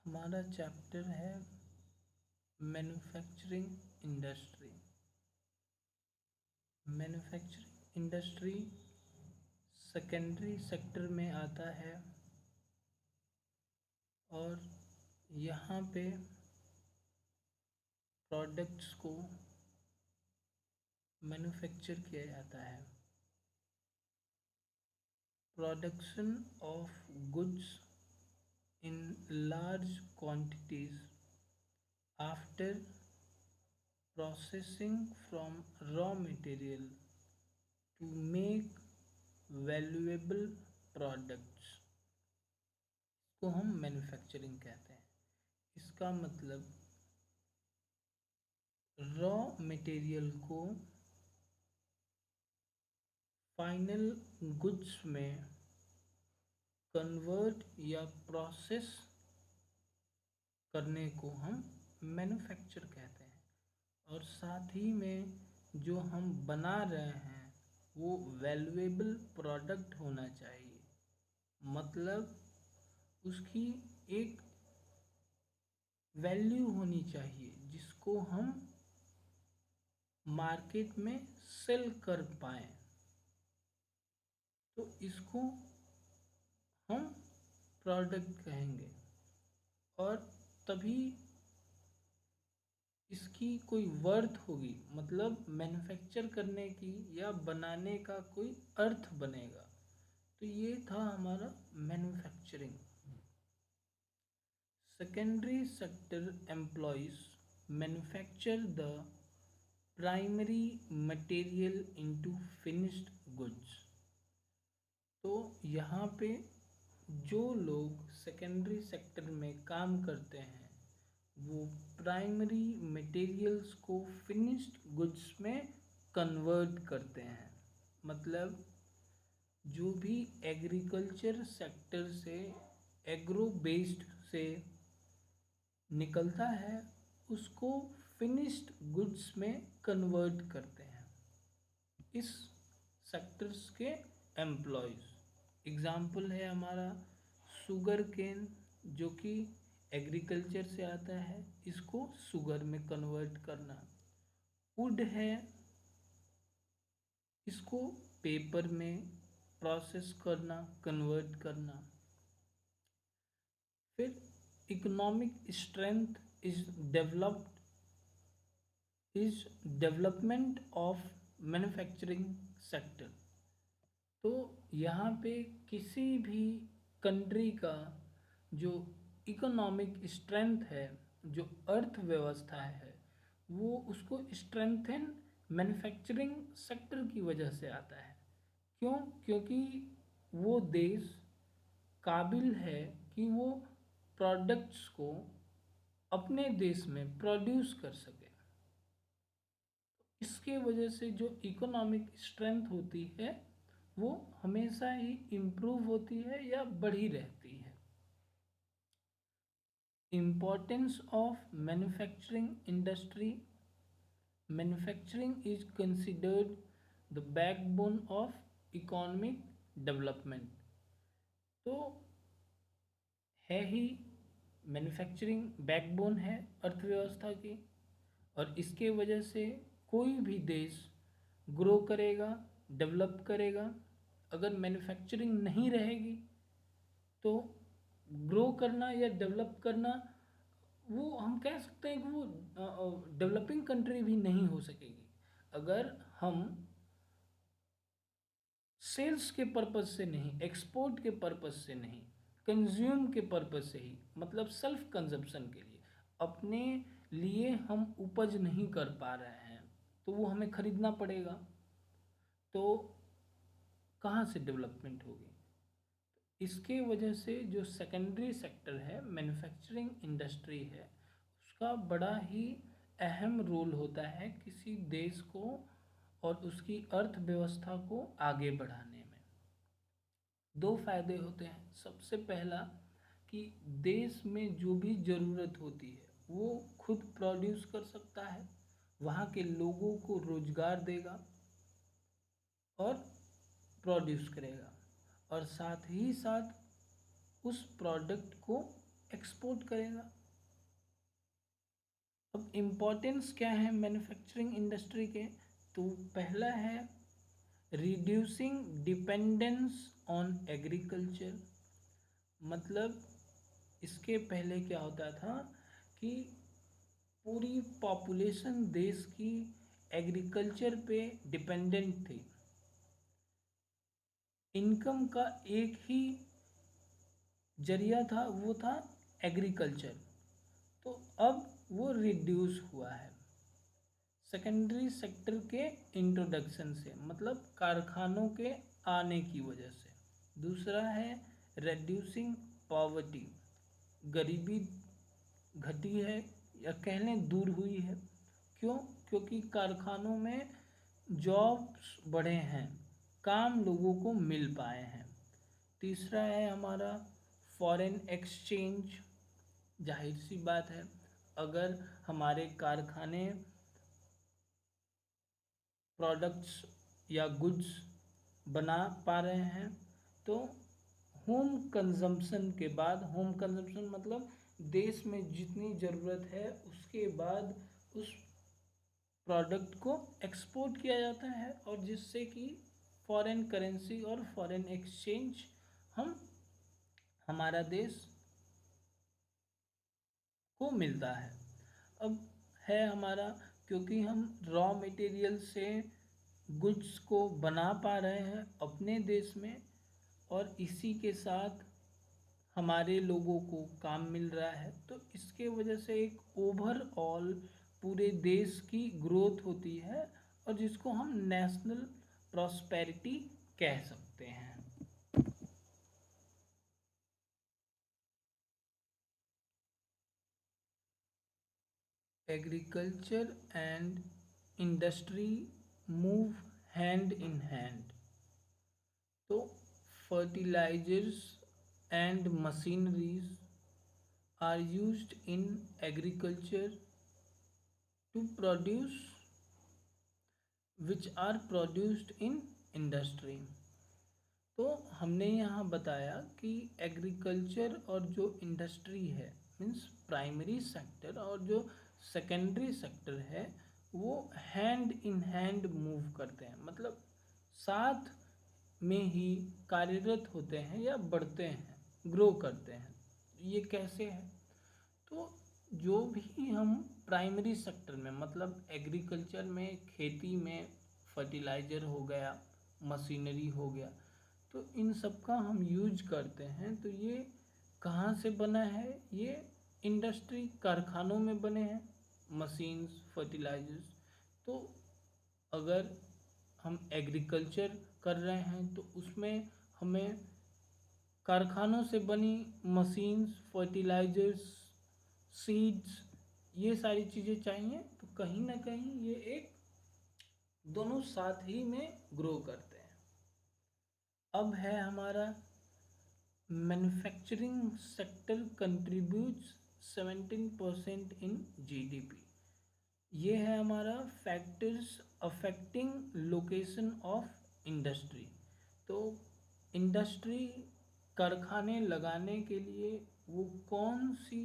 हमारा चैप्टर है manufacturing industry. Manufacturing industry secondary sector में आता है और यहाँ पे प्रोडक्ट्स को मैन्युफैक्चर किया जाता है। Production of goods in large quantities after processing from raw material to make valuable products को हम मैन्युफैक्चरिंग कहते हैं। इसका मतलब रॉ मटेरियल को फाइनल गुड्स में कन्वर्ट या प्रोसेस करने को हम मैन्युफैक्चर कहते हैं। और साथ ही में जो हम बना रहे हैं वो वैल्यूएबल प्रोडक्ट होना चाहिए, मतलब उसकी एक वैल्यू होनी चाहिए जिसको हम मार्केट में सेल कर पाएँ। तो इसको हम प्रोडक्ट कहेंगे और तभी इसकी कोई वर्थ होगी, मतलब मैन्युफैक्चर करने की या बनाने का कोई अर्थ बनेगा। तो ये था हमारा manufacturing. Secondary sector employees manufacture the primary material into finished goods. तो यहाँ पे जो लोग सेकेंडरी सेक्टर में काम करते हैं वो प्राइमरी मटेरियल्स को फिनिश्ड गुड्स में कन्वर्ट करते हैं। मतलब जो भी एग्रीकल्चर सेक्टर से एग्रो बेस्ड से निकलता है उसको फिनिश्ड गुड्स में कन्वर्ट करते हैं इस सेक्टर्स के एम्प्लॉयज़। एग्ज़ाम्पल है हमारा शुगर केन, जो कि एग्रीकल्चर से आता है, इसको शुगर में कन्वर्ट करना। वुड है, इसको पेपर में प्रोसेस करना, कन्वर्ट करना। फिर economic strength is development of manufacturing sector. तो यहाँ पे किसी भी कंट्री का जो इकोनॉमिक स्ट्रेंथ है, जो अर्थव्यवस्था है, वो उसको स्ट्रेंथन मैन्युफैक्चरिंग सेक्टर की वजह से आता है। क्यों? क्योंकि वो देश काबिल है कि वो प्रोडक्ट्स को अपने देश में प्रोड्यूस कर सके। इसके वजह से जो इकोनॉमिक स्ट्रेंथ होती है वो हमेशा ही इम्प्रूव होती है या बढ़ी रहती है। Importance of manufacturing industry. Manufacturing is considered the backbone of economic development. तो है ही, मैन्युफैक्चरिंग बैकबोन है अर्थव्यवस्था की, और इसके वजह से कोई भी देश ग्रो करेगा, डेवलप करेगा। अगर मैन्युफैक्चरिंग नहीं रहेगी तो ग्रो करना या डेवलप करना, वो हम कह सकते हैं कि वो डेवलपिंग कंट्री भी नहीं हो सकेगी। अगर हम सेल्स के पर्पज़ से नहीं, एक्सपोर्ट के पर्पज़ से नहीं, कंज्यूम के पर्पज़ से ही, मतलब सेल्फ कंजप्शन के लिए, अपने लिए हम उपज नहीं कर पा रहे हैं तो वो हमें खरीदना पड़ेगा। तो कहाँ से डेवलपमेंट होगी? इसके वजह से जो सेकेंडरी सेक्टर है, मैन्युफैक्चरिंग इंडस्ट्री है, उसका बड़ा ही अहम रोल होता है किसी देश को और उसकी अर्थव्यवस्था को आगे बढ़ाने में। दो फायदे होते हैं। सबसे पहला कि देश में जो भी ज़रूरत होती है वो खुद प्रोड्यूस कर सकता है, वहाँ के लोगों को रोजगार देगा और प्रोड्यूस करेगा, और साथ ही साथ उस प्रोडक्ट को एक्सपोर्ट करेगा। अब इम्पोर्टेंस क्या है मैन्युफैक्चरिंग इंडस्ट्री के, तो पहला है रिड्यूसिंग डिपेंडेंस ऑन एग्रीकल्चर। मतलब इसके पहले क्या होता था कि पूरी पॉपुलेशन देश की एग्रीकल्चर पे डिपेंडेंट थी, इनकम का एक ही जरिया था, वो था एग्रीकल्चर। तो अब वो रिड्यूस हुआ है सेकेंडरी सेक्टर के इंट्रोडक्शन से, मतलब कारखानों के आने की वजह से। दूसरा है रेड्यूसिंग पॉवर्टी, गरीबी घटी है या कह लें दूर हुई है। क्यों? क्योंकि कारखानों में जॉब्स बढ़े हैं, काम लोगों को मिल पाए हैं। तीसरा है हमारा फॉरेन एक्सचेंज। जाहिर सी बात है, अगर हमारे कारखाने प्रोडक्ट्स या गुड्स बना पा रहे हैं तो होम कंजम्पशन के बाद, होम कंजम्पशन मतलब देश में जितनी ज़रूरत है उसके बाद उस प्रोडक्ट को एक्सपोर्ट किया जाता है, और जिससे कि फॉरेन करेंसी और फॉरेन एक्सचेंज हमारा देश को मिलता है। अब है हमारा, क्योंकि हम रॉ मटेरियल से गुड्स को बना पा रहे हैं अपने देश में, और इसी के साथ हमारे लोगों को काम मिल रहा है, तो इसके वजह से एक ओवरऑल पूरे देश की ग्रोथ होती है, और जिसको हम नेशनल प्रॉस्पेरिटी कह सकते हैं। Agriculture and industry move hand in hand. तो fertilisers and machineries are used in agriculture to produce which are produced in industry। तो हमने यहाँ बताया कि एग्रीकल्चर और जो इंडस्ट्री है मीन्स प्राइमरी सेक्टर और जो सेकेंडरी सेक्टर है वो हैंड इन हैंड मूव करते हैं, मतलब साथ में ही कार्यरत होते हैं या बढ़ते हैं, ग्रो करते हैं। ये कैसे है? तो जो भी हम प्राइमरी सेक्टर में मतलब एग्रीकल्चर में, खेती में फर्टिलाइज़र हो गया, मशीनरी हो गया, तो इन सब का हम यूज करते हैं। तो ये कहाँ से बना है? ये इंडस्ट्री कारखानों में बने हैं मशीन्स, फर्टिलाइजर्स। तो अगर हम एग्रीकल्चर कर रहे हैं तो उसमें हमें कारखानों से बनी मशीन्स, फर्टिलाइजर्स, सीड्स, ये सारी चीज़ें चाहिए। तो कहीं ना कहीं ये एक दोनों साथ ही में ग्रो करते हैं। अब है हमारा manufacturing sector contributes 17% in GDP. ये है हमारा factors affecting location of industry. तो इंडस्ट्री कारखाने लगाने के लिए वो कौन सी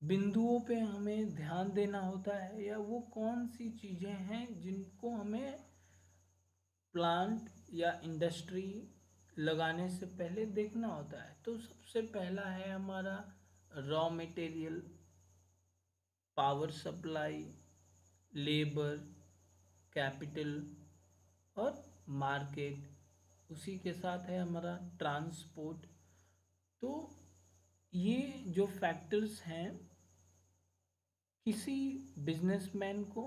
बिंदुओं पे हमें ध्यान देना होता है, या वो कौन सी चीज़ें हैं जिनको हमें प्लांट या इंडस्ट्री लगाने से पहले देखना होता है। तो सबसे पहला है हमारा raw material, power supply, labour, capital और मार्केट। उसी के साथ है हमारा ट्रांसपोर्ट। तो ये जो फैक्टर्स हैं किसी बिजनेसमैन को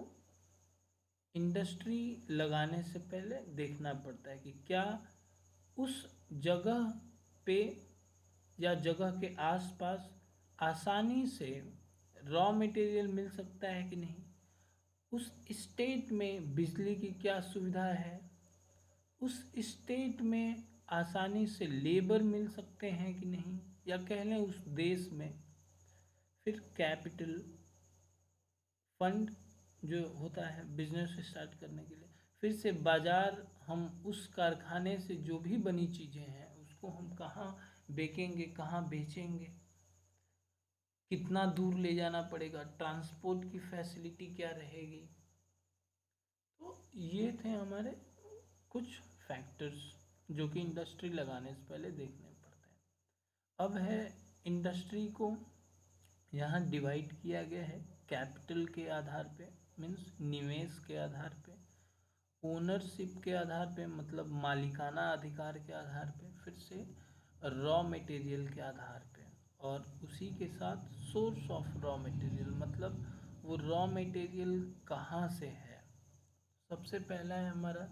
इंडस्ट्री लगाने से पहले देखना पड़ता है कि क्या उस जगह पे या जगह के आसपास आसानी से रॉ मटेरियल मिल सकता है कि नहीं, उस स्टेट में बिजली की क्या सुविधा है, उस स्टेट में आसानी से लेबर मिल सकते हैं कि नहीं, या कह लें उस देश में। फिर कैपिटल, फंड जो होता है बिजनेस स्टार्ट करने के लिए। फिर से बाज़ार, हम उस कारखाने से जो भी बनी चीज़ें हैं उसको हम कहाँ बेचेंगे, कहाँ बेचेंगे। कितना दूर ले जाना पड़ेगा, ट्रांसपोर्ट की फैसिलिटी क्या रहेगी। तो ये थे हमारे कुछ फैक्टर्स जो कि इंडस्ट्री लगाने से पहले देखने पड़ते हैं। अब है इंडस्ट्री को यहाँ डिवाइड किया गया है कैपिटल के आधार पे, मीन्स निवेश के आधार पे, ओनरशिप के आधार पे मतलब मालिकाना अधिकार के आधार पे, फिर से रॉ मटेरियल के आधार पे, और उसी के साथ सोर्स ऑफ रॉ मटेरियल मतलब वो रॉ मटेरियल कहाँ से है। सबसे पहला है हमारा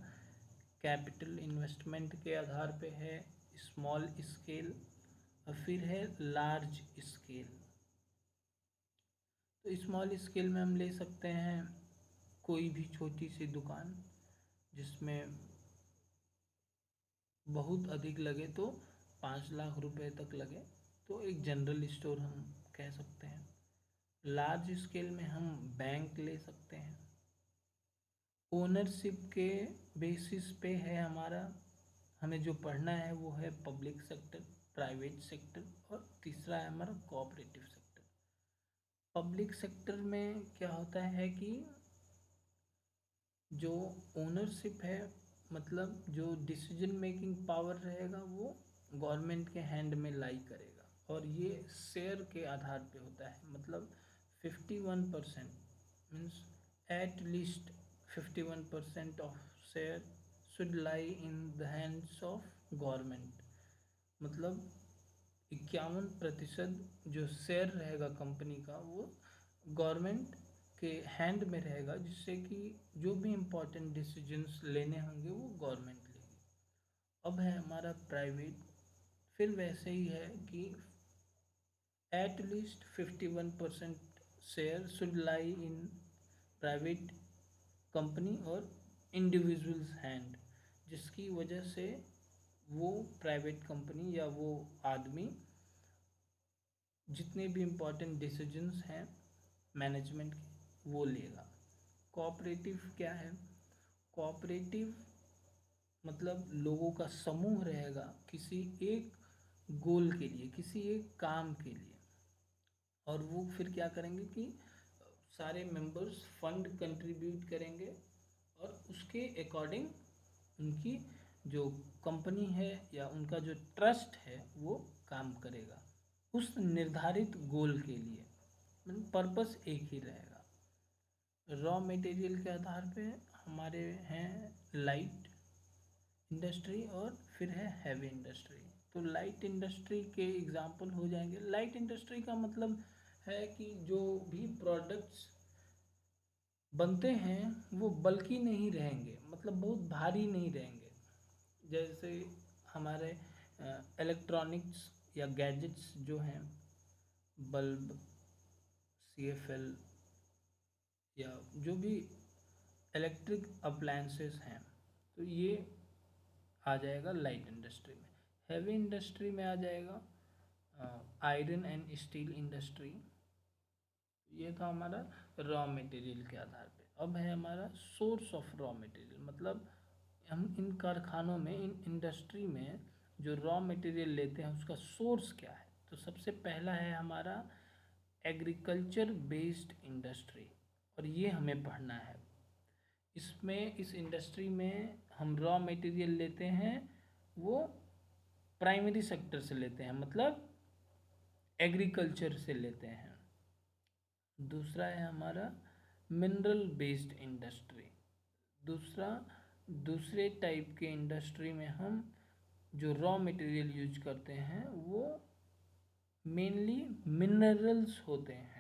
कैपिटल इन्वेस्टमेंट के आधार पे है स्मॉल स्केल, और फिर है लार्ज स्केल। तो स्मॉल स्केल में हम ले सकते हैं कोई भी छोटी सी दुकान जिसमें बहुत अधिक लगे तो 5 लाख रुपए तक लगे, तो एक जनरल स्टोर हम कह सकते हैं। लार्ज स्केल में हम बैंक ले सकते हैं। ओनरशिप के बेसिस पे है हमारा, हमें जो पढ़ना है वो है पब्लिक सेक्टर, प्राइवेट सेक्टर, और तीसरा है हमारा कोऑपरेटिव सेक्टर। पब्लिक सेक्टर में क्या होता है कि जो ओनरशिप है मतलब जो डिसीजन मेकिंग पावर रहेगा वो गवर्नमेंट के हैंड में लाई करेगा, और ये शेयर के आधार पे होता है। मतलब 51% means at least 51% of share should lie in the hands of government. मतलब 51% जो शेयर रहेगा कंपनी का वो गवर्नमेंट के हैंड में रहेगा, जिससे कि जो भी इम्पोर्टेंट डिसीजंस लेने होंगे वो गवर्नमेंट लेगी। अब है हमारा प्राइवेट, फिर वैसे ही है कि at least 51% share should lie in private company और इंडिविजुअल्स हैंड, जिसकी वजह से वो प्राइवेट कंपनी या वो आदमी जितने भी इम्पोर्टेंट डिसीजंस हैं मैनेजमेंट के वो लेगा। कोऑपरेटिव क्या है? कोऑपरेटिव मतलब लोगों का समूह रहेगा किसी एक गोल के लिए, किसी एक काम के लिए, और वो फिर क्या करेंगे कि सारे मेंबर्स फंड कंट्रीब्यूट करेंगे और उसके अकॉर्डिंग उनकी जो कंपनी है या उनका जो ट्रस्ट है वो काम करेगा उस निर्धारित गोल के लिए। मतलब पर्पस एक ही रहेगा। रॉ मटेरियल के आधार पे हमारे हैं लाइट इंडस्ट्री और फिर है हैवी इंडस्ट्री। तो लाइट इंडस्ट्री के एग्जांपल हो जाएंगे। लाइट इंडस्ट्री का मतलब है कि जो भी प्रोडक्ट्स बनते हैं वो बल्कि नहीं रहेंगे, मतलब बहुत भारी नहीं रहेंगे। जैसे हमारे इलेक्ट्रॉनिक्स या गैजेट्स जो हैं, बल्ब, CFL या जो भी इलेक्ट्रिक अप्लायंसेस हैं, तो ये आ जाएगा लाइट इंडस्ट्री में। हैवी इंडस्ट्री में आ जाएगा आयरन एंड स्टील इंडस्ट्री। ये था हमारा रॉ मटेरियल के आधार पे। अब है हमारा सोर्स ऑफ रॉ मटेरियल, मतलब हम इन कारखानों में, इन इंडस्ट्री में जो रॉ मटेरियल लेते हैं उसका सोर्स क्या है। तो सबसे पहला है हमारा एग्रीकल्चर बेस्ड इंडस्ट्री, और ये हमें पढ़ना है। इसमें इस इंडस्ट्री में हम रॉ मटेरियल लेते हैं वो प्राइमरी सेक्टर से लेते हैं, मतलब एग्रीकल्चर से लेते हैं। दूसरा है हमारा मिनरल बेस्ड इंडस्ट्री। दूसरे टाइप के इंडस्ट्री में हम जो रॉ मटेरियल यूज करते हैं वो मेनली मिनरल्स होते हैं।